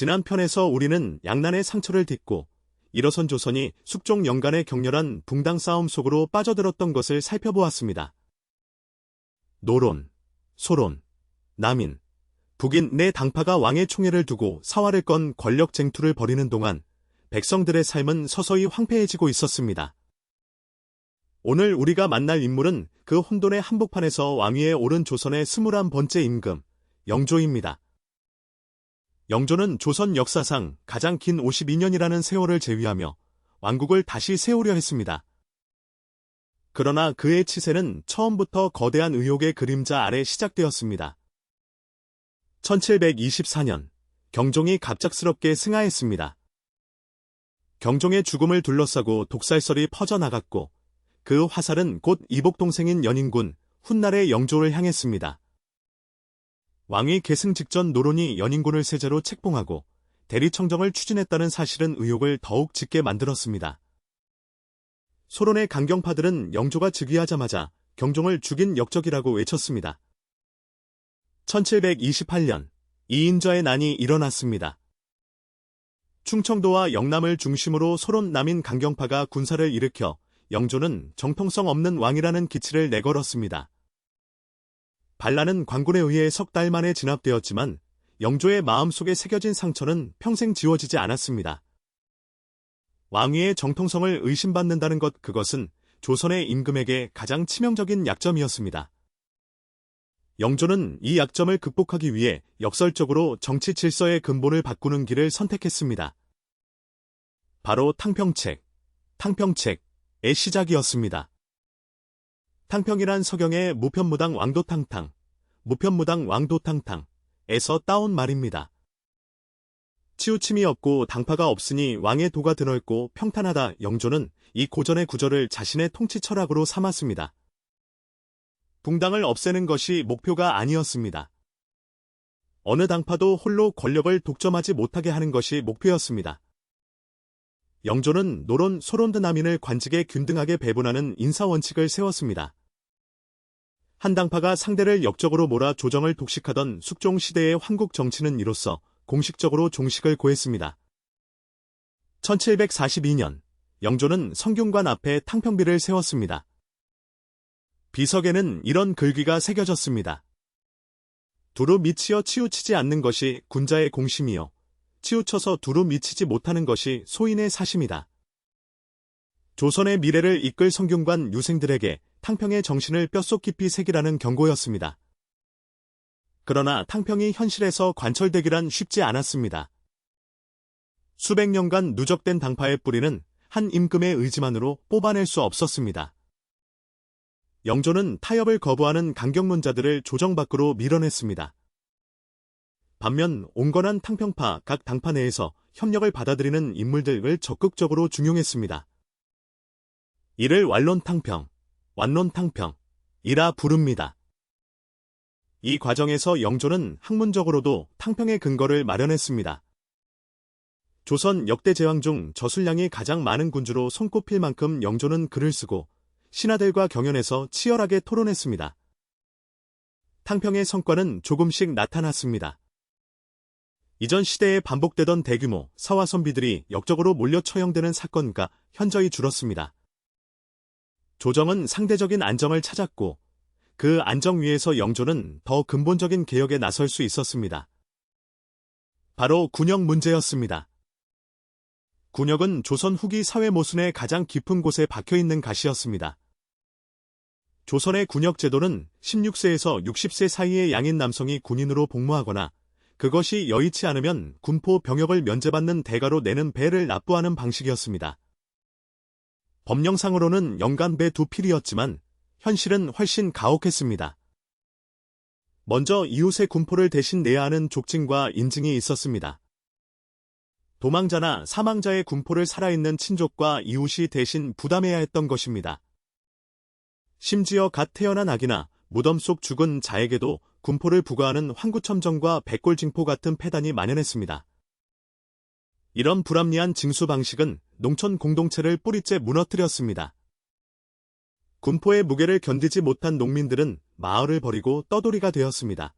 지난 편에서 우리는 양난의 상처를 딛고 일어선 조선이 숙종 연간의 격렬한 붕당 싸움 속으로 빠져들었던 것을 살펴보았습니다. 노론, 소론, 남인, 북인 네 당파가 왕의 총애를 두고 사활을 건 권력 쟁투를 벌이는 동안 백성들의 삶은 서서히 황폐해지고 있었습니다. 오늘 우리가 만날 인물은 그 혼돈의 한복판에서 왕위에 오른 조선의 21번째 임금, 영조입니다. 영조는 조선 역사상 가장 긴 52년이라는 세월을 제위하며 왕국을 다시 세우려 했습니다. 그러나 그의 치세는 처음부터 거대한 의혹의 그림자 아래 시작되었습니다. 1724년, 경종이 갑작스럽게 승하했습니다. 경종의 죽음을 둘러싸고 독살설이 퍼져나갔고 그 화살은 곧 이복 동생인 연인군 훗날의 영조를 향했습니다. 왕위 계승 직전 노론이 연인군을 세자로 책봉하고 대리청정을 추진했다는 사실은 의혹을 더욱 짙게 만들었습니다. 소론의 강경파들은 영조가 즉위하자마자 경종을 죽인 역적이라고 외쳤습니다. 1728년, 이인저의 난이 일어났습니다. 충청도와 영남을 중심으로 소론 남인 강경파가 군사를 일으켜 영조는 정통성 없는 왕이라는 기치를 내걸었습니다. 반란은 관군에 의해 석 달 만에 진압되었지만 영조의 마음속에 새겨진 상처는 평생 지워지지 않았습니다. 왕위의 정통성을 의심받는다는 것, 그것은 조선의 임금에게 가장 치명적인 약점이었습니다. 영조는 이 약점을 극복하기 위해 역설적으로 정치 질서의 근본을 바꾸는 길을 선택했습니다. 바로 탕평책의 시작이었습니다. 탕평이란 서경의 무편무당 왕도탕탕, 무편무당 왕도탕탕에서 따온 말입니다. 치우침이 없고 당파가 없으니 왕의 도가 드넓고 평탄하다. 영조는 이 고전의 구절을 자신의 통치 철학으로 삼았습니다. 붕당을 없애는 것이 목표가 아니었습니다. 어느 당파도 홀로 권력을 독점하지 못하게 하는 것이 목표였습니다. 영조는 노론, 소론 등 남인을 관직에 균등하게 배분하는 인사원칙을 세웠습니다. 한 당파가 상대를 역적으로 몰아 조정을 독식하던 숙종 시대의 황국 정치는 이로써 공식적으로 종식을 고했습니다. 1742년, 영조는 성균관 앞에 탕평비를 세웠습니다. 비석에는 이런 글귀가 새겨졌습니다. 두루 미치어 치우치지 않는 것이 군자의 공심이요, 치우쳐서 두루 미치지 못하는 것이 소인의 사심이다. 조선의 미래를 이끌 성균관 유생들에게 탕평의 정신을 뼛속 깊이 새기라는 경고였습니다. 그러나 탕평이 현실에서 관철되기란 쉽지 않았습니다. 수백 년간 누적된 당파의 뿌리는 한 임금의 의지만으로 뽑아낼 수 없었습니다. 영조는 타협을 거부하는 강경론자들을 조정 밖으로 밀어냈습니다. 반면 온건한 탕평파 각 당파 내에서 협력을 받아들이는 인물들을 적극적으로 중용했습니다. 이를 완론탕평, 완론탕평이라 부릅니다. 이 과정에서 영조는 학문적으로도 탕평의 근거를 마련했습니다. 조선 역대 제왕 중 저술량이 가장 많은 군주로 손꼽힐 만큼 영조는 글을 쓰고 신하들과 경연에서 치열하게 토론했습니다. 탕평의 성과는 조금씩 나타났습니다. 이전 시대에 반복되던 대규모 사화 선비들이 역적으로 몰려 처형되는 사건과 현저히 줄었습니다. 조정은 상대적인 안정을 찾았고 그 안정 위에서 영조는 더 근본적인 개혁에 나설 수 있었습니다. 바로 군역 문제였습니다. 군역은 조선 후기 사회 모순의 가장 깊은 곳에 박혀있는 가시였습니다. 조선의 군역 제도는 16세에서 60세 사이의 양인 남성이 군인으로 복무하거나 그것이 여의치 않으면 군포 병역을 면제받는 대가로 내는 배를 납부하는 방식이었습니다. 법령상으로는 연간 배 2필이었지만 현실은 훨씬 가혹했습니다. 먼저 이웃의 군포를 대신 내야 하는 족징과 인증이 있었습니다. 도망자나 사망자의 군포를 살아있는 친족과 이웃이 대신 부담해야 했던 것입니다. 심지어 갓 태어난 아기나 무덤 속 죽은 자에게도 군포를 부과하는 황구첨정과 백골징포 같은 폐단이 만연했습니다. 이런 불합리한 징수 방식은 농촌 공동체를 뿌리째 무너뜨렸습니다. 군포의 무게를 견디지 못한 농민들은 마을을 버리고 떠돌이가 되었습니다.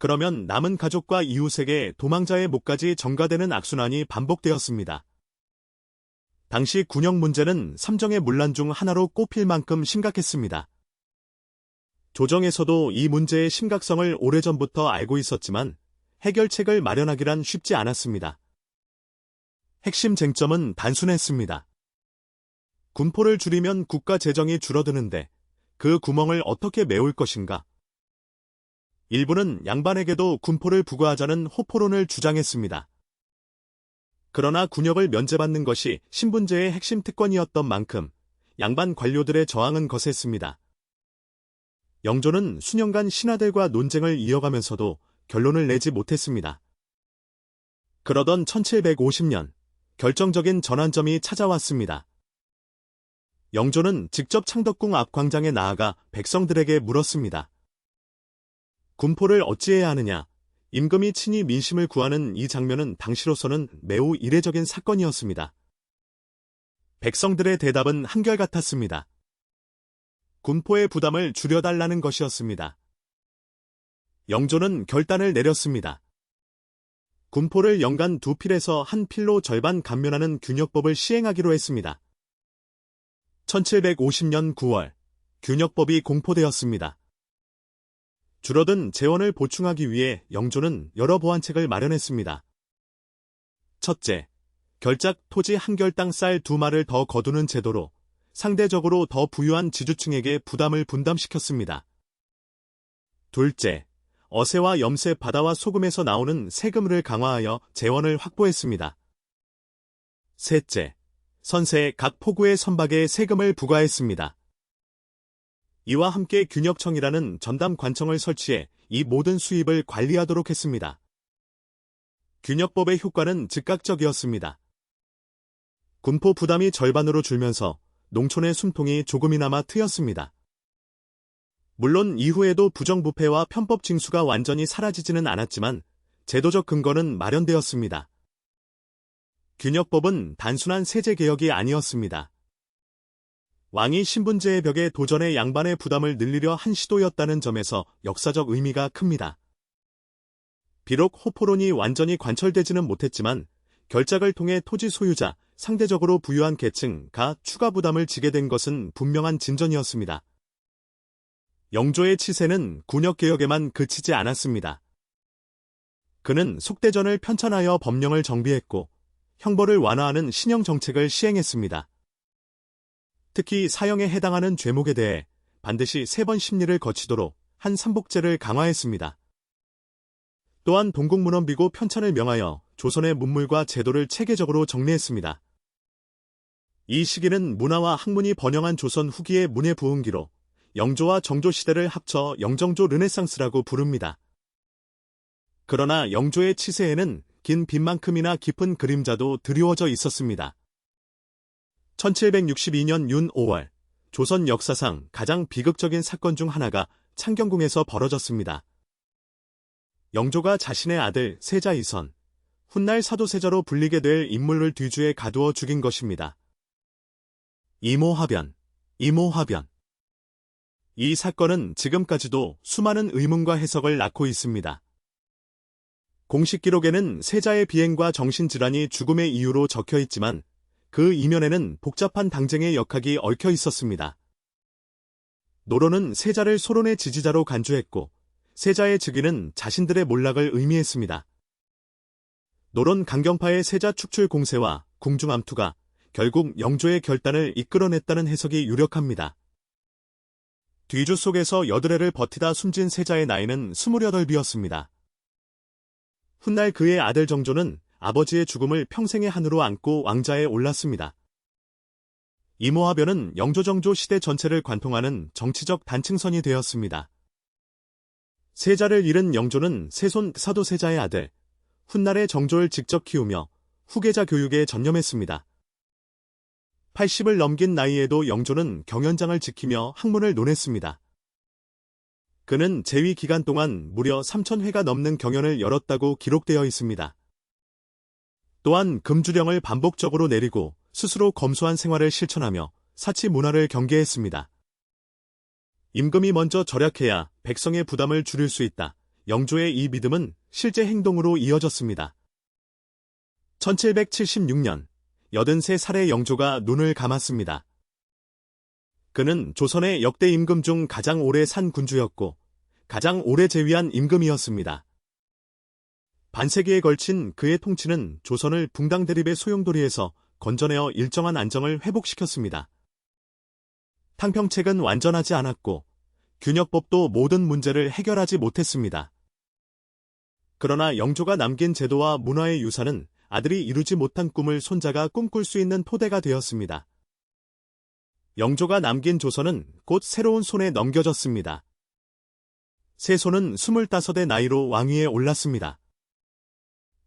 그러면 남은 가족과 이웃에게 도망자의 몫까지 전가되는 악순환이 반복되었습니다. 당시 군역 문제는 삼정의 문란 중 하나로 꼽힐 만큼 심각했습니다. 조정에서도 이 문제의 심각성을 오래전부터 알고 있었지만 해결책을 마련하기란 쉽지 않았습니다. 핵심 쟁점은 단순했습니다. 군포를 줄이면 국가 재정이 줄어드는데 그 구멍을 어떻게 메울 것인가? 일부는 양반에게도 군포를 부과하자는 호포론을 주장했습니다. 그러나 군역을 면제받는 것이 신분제의 핵심 특권이었던 만큼 양반 관료들의 저항은 거셌습니다. 영조는 수년간 신하들과 논쟁을 이어가면서도 결론을 내지 못했습니다. 그러던 1750년, 결정적인 전환점이 찾아왔습니다. 영조는 직접 창덕궁 앞 광장에 나아가 백성들에게 물었습니다. 군포를 어찌해야 하느냐? 임금이 친히 민심을 구하는 이 장면은 당시로서는 매우 이례적인 사건이었습니다. 백성들의 대답은 한결같았습니다. 군포의 부담을 줄여달라는 것이었습니다. 영조는 결단을 내렸습니다. 군포를 연간 2필에서 1필로 절반 감면하는 균역법을 시행하기로 했습니다. 1750년 9월, 균역법이 공포되었습니다. 줄어든 재원을 보충하기 위해 영조는 여러 보완책을 마련했습니다. 첫째, 결작 토지 한 결당 쌀 2마를 더 거두는 제도로 상대적으로 더 부유한 지주층에게 부담을 분담시켰습니다. 둘째, 어세와 염세 바다와 소금에서 나오는 세금을 강화하여 재원을 확보했습니다. 셋째, 선세 각 포구의 선박에 세금을 부과했습니다. 이와 함께 균역청이라는 전담 관청을 설치해 이 모든 수입을 관리하도록 했습니다. 균역법의 효과는 즉각적이었습니다. 군포 부담이 절반으로 줄면서 농촌의 숨통이 조금이나마 트였습니다. 물론 이후에도 부정부패와 편법 징수가 완전히 사라지지는 않았지만 제도적 근거는 마련되었습니다. 균역법은 단순한 세제개혁이 아니었습니다. 왕이 신분제의 벽에 도전해 양반의 부담을 늘리려 한 시도였다는 점에서 역사적 의미가 큽니다. 비록 호포론이 완전히 관철되지는 못했지만 결작을 통해 토지 소유자, 상대적으로 부유한 계층가 추가 부담을 지게 된 것은 분명한 진전이었습니다. 영조의 치세는 군역개혁에만 그치지 않았습니다. 그는 속대전을 편찬하여 법령을 정비했고 형벌을 완화하는 신형 정책을 시행했습니다. 특히 사형에 해당하는 죄목에 대해 반드시 3번 심리를 거치도록 한 삼복제를 강화했습니다. 또한 동국문헌비고 편찬을 명하여 조선의 문물과 제도를 체계적으로 정리했습니다. 이 시기는 문화와 학문이 번영한 조선 후기의 문예 부흥기로 영조와 정조 시대를 합쳐 영정조 르네상스라고 부릅니다. 그러나 영조의 치세에는 긴 빛만큼이나 깊은 그림자도 드리워져 있었습니다. 1762년 윤 5월, 조선 역사상 가장 비극적인 사건 중 하나가 창경궁에서 벌어졌습니다. 영조가 자신의 아들 세자 이선, 훗날 사도세자로 불리게 될 인물을 뒤주에 가두어 죽인 것입니다. 이모화변. 이 사건은 지금까지도 수많은 의문과 해석을 낳고 있습니다. 공식 기록에는 세자의 비행과 정신질환이 죽음의 이유로 적혀 있지만 그 이면에는 복잡한 당쟁의 역학이 얽혀 있었습니다. 노론은 세자를 소론의 지지자로 간주했고 세자의 즉위는 자신들의 몰락을 의미했습니다. 노론 강경파의 세자 축출 공세와 궁중암투가 결국 영조의 결단을 이끌어냈다는 해석이 유력합니다. 뒤주 속에서 여드레를 버티다 숨진 세자의 나이는 28이었습니다. 훗날 그의 아들 정조는 아버지의 죽음을 평생의 한으로 안고 왕자에 올랐습니다. 이모화변은 영조정조 시대 전체를 관통하는 정치적 단층선이 되었습니다. 세자를 잃은 영조는 세손 사도세자의 아들, 훗날의 정조를 직접 키우며 후계자 교육에 전념했습니다. 80을 넘긴 나이에도 영조는 경연장을 지키며 학문을 논했습니다. 그는 재위 기간 동안 무려 3,000회가 넘는 경연을 열었다고 기록되어 있습니다. 또한 금주령을 반복적으로 내리고 스스로 검소한 생활을 실천하며 사치 문화를 경계했습니다. 임금이 먼저 절약해야 백성의 부담을 줄일 수 있다. 영조의 이 믿음은 실제 행동으로 이어졌습니다. 1776년, 83살의 영조가 눈을 감았습니다. 그는 조선의 역대 임금 중 가장 오래 산 군주였고, 가장 오래 재위한 임금이었습니다. 반세기에 걸친 그의 통치는 조선을 붕당 대립의 소용돌이에서 건져내어 일정한 안정을 회복시켰습니다. 탕평책은 완전하지 않았고, 균역법도 모든 문제를 해결하지 못했습니다. 그러나 영조가 남긴 제도와 문화의 유산은 아들이 이루지 못한 꿈을 손자가 꿈꿀 수 있는 토대가 되었습니다. 영조가 남긴 조선은 곧 새로운 손에 넘겨졌습니다. 새 손은 25의 나이로 왕위에 올랐습니다.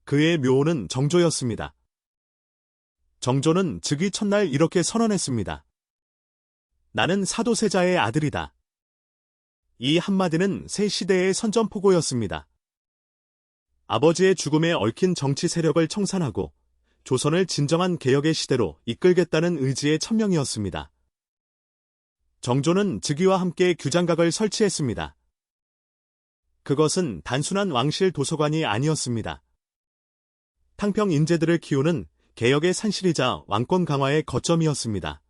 그의 묘호는 정조였습니다. 정조는 즉위 첫날 이렇게 선언했습니다. 나는 사도세자의 아들이다. 이 한마디는 새 시대의 선전포고였습니다. 아버지의 죽음에 얽힌 정치 세력을 청산하고 조선을 진정한 개혁의 시대로 이끌겠다는 의지의 천명이었습니다. 정조는 즉위와 함께 규장각을 설치했습니다. 그것은 단순한 왕실 도서관이 아니었습니다. 탕평 인재들을 키우는 개혁의 산실이자 왕권 강화의 거점이었습니다.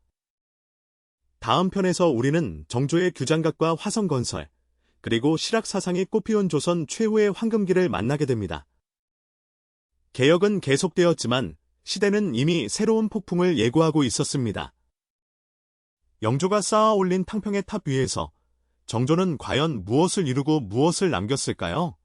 다음 편에서 우리는 정조의 규장각과 화성건설, 그리고 실학사상이 꽃피운 조선 최후의 황금기를 만나게 됩니다. 개혁은 계속되었지만 시대는 이미 새로운 폭풍을 예고하고 있었습니다. 영조가 쌓아 올린 탕평의 탑 위에서 정조는 과연 무엇을 이루고 무엇을 남겼을까요?